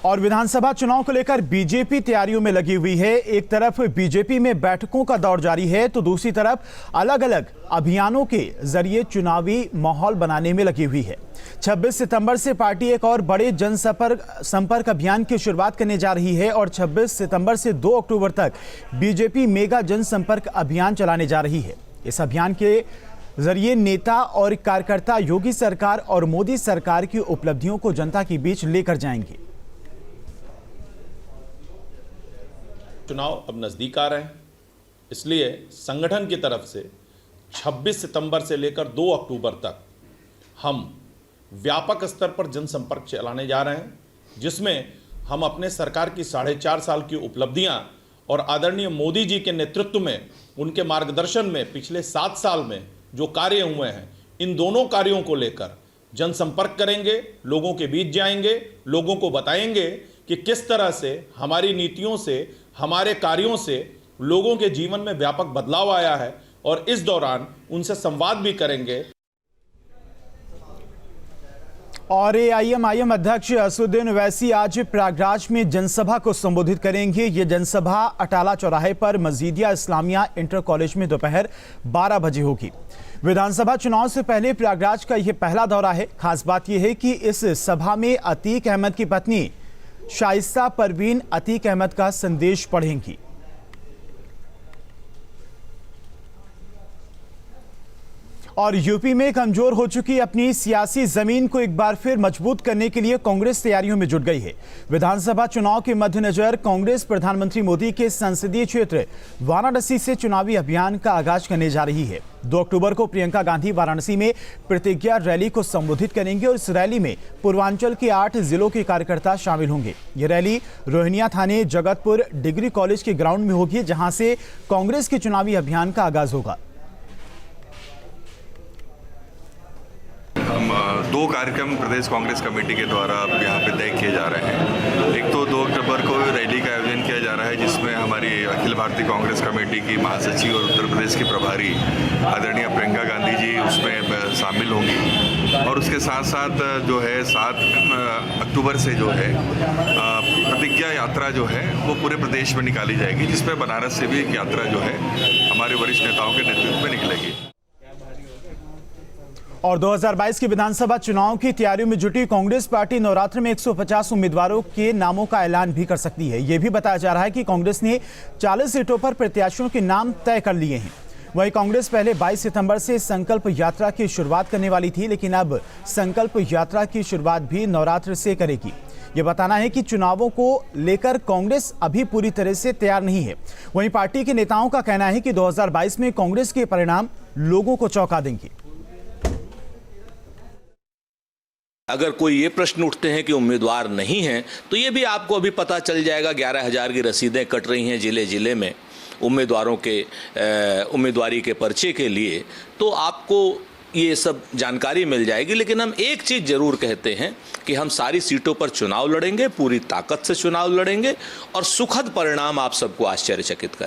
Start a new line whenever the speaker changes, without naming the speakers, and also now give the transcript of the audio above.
और विधानसभा चुनाव को लेकर बीजेपी तैयारियों में लगी हुई है। एक तरफ बीजेपी में बैठकों का दौर जारी है तो दूसरी तरफ अलग अलग अभियानों के जरिए चुनावी माहौल बनाने में लगी हुई है। 26 सितंबर से पार्टी एक और बड़े जनसंपर्क अभियान की शुरुआत करने जा रही है और 26 सितंबर से 2 अक्टूबर तक बीजेपी मेगा जनसंपर्क अभियान चलाने जा रही है। इस अभियान के जरिए नेता और कार्यकर्ता योगी सरकार और मोदी सरकार की उपलब्धियों को जनता के बीच लेकर जाएंगे।
चुनाव अब नज़दीक आ रहे हैं, इसलिए संगठन की तरफ से 26 सितंबर से लेकर 2 अक्टूबर तक हम व्यापक स्तर पर जनसंपर्क चलाने जा रहे हैं, जिसमें हम अपने सरकार की 4.5 साल की उपलब्धियां और आदरणीय मोदी जी के नेतृत्व में उनके मार्गदर्शन में पिछले 7 साल में जो कार्य हुए हैं, इन दोनों कार्यों को लेकर जनसंपर्क करेंगे, लोगों के बीच जाएंगे, लोगों को बताएंगे कि किस तरह से हमारी नीतियों से, हमारे कार्यों से लोगों के जीवन में व्यापक बदलाव आया है और इस दौरान उनसे संवाद भी करेंगे।
और एआईएमआईएम अध्यक्ष असदुद्दीन ओवैसी आज प्रयागराज में जनसभा को संबोधित करेंगे। ये जनसभा अटाला चौराहे पर मजीदिया इस्लामिया इंटर कॉलेज में दोपहर 12 बजे होगी। विधानसभा चुनाव से पहले प्रयागराज का यह पहला दौरा है। खास बात यह है कि इस सभा में अतीक अहमद की पत्नी शाइस्ता परवीन अतीक अहमद का संदेश पढ़ेंगी। और यूपी में कमजोर हो चुकी अपनी सियासी जमीन को एक बार फिर मजबूत करने के लिए कांग्रेस तैयारियों में जुट गई है। विधानसभा चुनाव के मद्देनजर कांग्रेस प्रधानमंत्री मोदी के संसदीय क्षेत्र वाराणसी से चुनावी अभियान का आगाज करने जा रही है। 2 अक्टूबर को प्रियंका गांधी वाराणसी में प्रतिज्ञा रैली को संबोधित करेंगे और इस रैली में पूर्वांचल के 8 जिलों के कार्यकर्ता शामिल होंगे। ये रैली रोहिनिया थाने जगतपुर डिग्री कॉलेज के ग्राउंड में होगी, जहां से कांग्रेस के चुनावी अभियान का आगाज होगा।
हम 2 कार्यक्रम प्रदेश कांग्रेस कमेटी के द्वारा यहाँ पे तय किए जा रहे हैं। एक तो 2 अक्टूबर को रैली का आयोजन किया जा रहा है, जिसमें हमारी अखिल भारतीय कांग्रेस कमेटी की महासचिव और उत्तर प्रदेश की प्रभारी आदरणीय प्रियंका गांधी जी उसमें शामिल होंगी। और उसके साथ साथ जो है 7 अक्टूबर से जो है प्रतिज्ञा यात्रा जो है वो पूरे प्रदेश में निकाली जाएगी, जिसमें बनारस से भी एक यात्रा जो है हमारे वरिष्ठ नेताओं के नेतृत्व में निकलेगी।
और 2022 के विधानसभा चुनाव की तैयारियों में जुटी कांग्रेस पार्टी नवरात्र में 150 उम्मीदवारों के नामों का ऐलान भी कर सकती है। यह भी बताया जा रहा है कि कांग्रेस ने 40 सीटों पर प्रत्याशियों के नाम तय कर लिए हैं। वहीं कांग्रेस पहले 22 सितंबर से संकल्प यात्रा की शुरुआत करने वाली थी, लेकिन अब संकल्प यात्रा की शुरुआत भी नवरात्र से करेगी। ये बताना है कि चुनावों को लेकर कांग्रेस अभी पूरी तरह से तैयार नहीं है। वहीं पार्टी के नेताओं का कहना है कि 2022 में कांग्रेस के परिणाम लोगों को चौंका देंगे।
अगर कोई ये प्रश्न उठते हैं कि उम्मीदवार नहीं हैं, तो ये भी आपको अभी पता चल जाएगा। 11,000 की रसीदें कट रही हैं जिले जिले में उम्मीदवारों के उम्मीदवारी के पर्चे के लिए, तो आपको ये सब जानकारी मिल जाएगी। लेकिन हम एक चीज़ जरूर कहते हैं कि हम सारी सीटों पर चुनाव लड़ेंगे, पूरी ताकत से चुनाव लड़ेंगे और सुखद परिणाम आप सबको आश्चर्यचकित करें।